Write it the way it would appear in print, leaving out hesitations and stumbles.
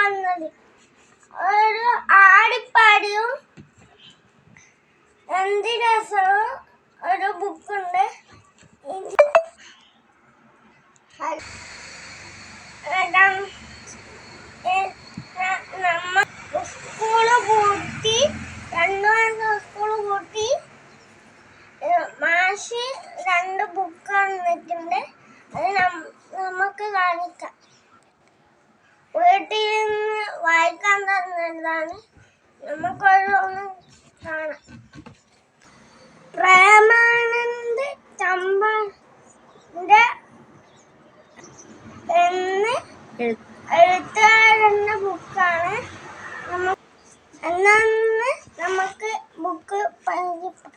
വന്നത്. ഒരു ആടിപ്പാടിയും എന്ത് രസവും ഒരു ബുക്കുണ്ട്. നമ്മ സ്കൂള് പൂട്ടി 2 മാസം സ്കൂള് പൂട്ടി മാഷ് 2 ബുക്ക് തന്നിട്ടുണ്ട്. അത് നമുക്ക് കാണിക്കാം. വീട്ടിൽ നിന്ന് വായിക്കാൻ തന്നതാണ്. നമുക്കൊന്ന് കാണാം. പ്രേമാനന്ദ ചമ്പന്റെ എന്ന് എഴുത്തുകാരന്റെ ബുക്കാണ്. നമുക്ക് ബുക്ക് പരിചയപ്പെടാം.